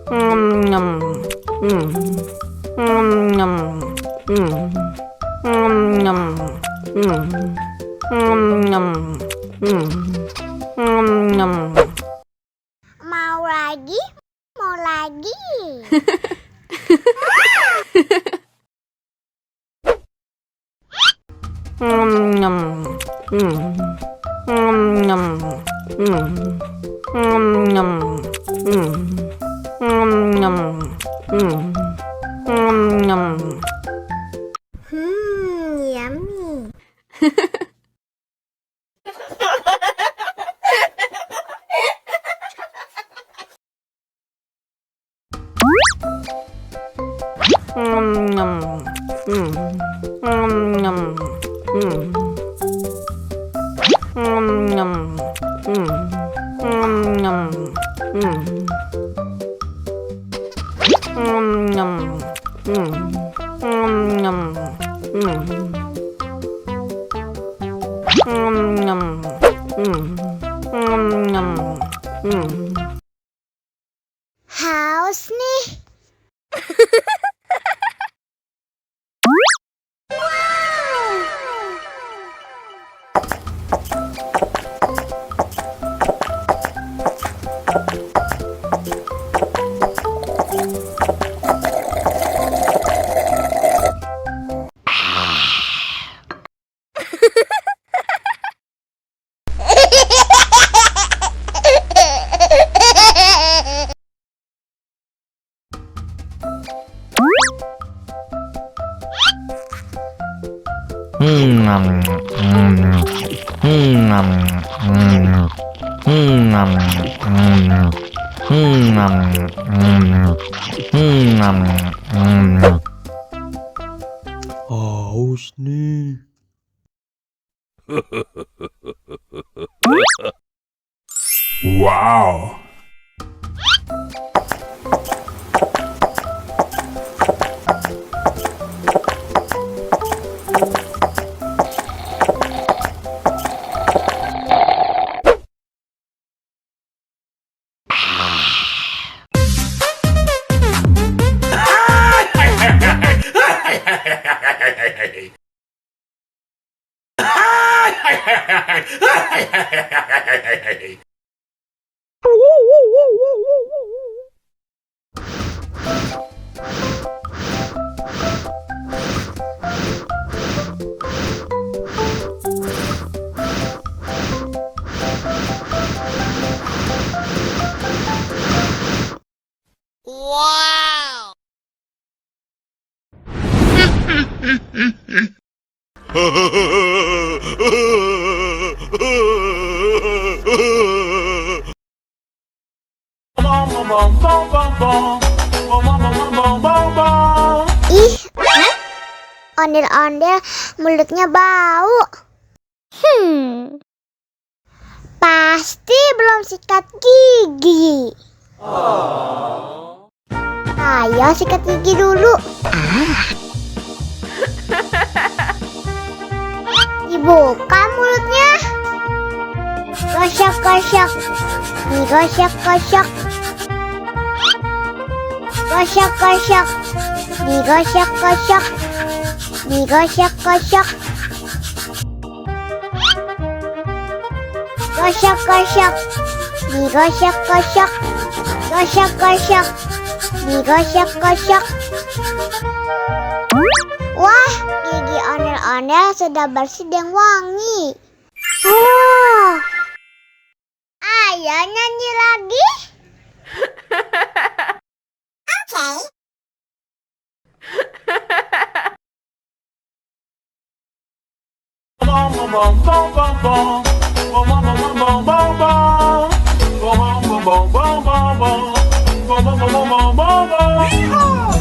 Nyam. Nyam. Nyam. Nyam. Nyam. Mau lagi? Mau lagi? Nyam. Nyam. Nyam. Nyam. Nyam. Yummy. Nyam. Nyam. Nyam. Haus nih. Haus nih. Wow. Wow. Ih, ondel-ondel mulutnya bau. Pasti belum sikat gigi. Ayo sikat gigi dulu. Dibuka mulutnya. Gosok-gosok. Digosok-gosok. Gosok-gosok. Digosok-gosok. Digosok-gosok. Gosok-gosok. Digosok-gosok. Gosok-gosok. Digosok-gosok. Wah, gigi ondel-ondel sudah bersih dan wangi. Oh, ayo nyanyi lagi. Oke. Yeehaw!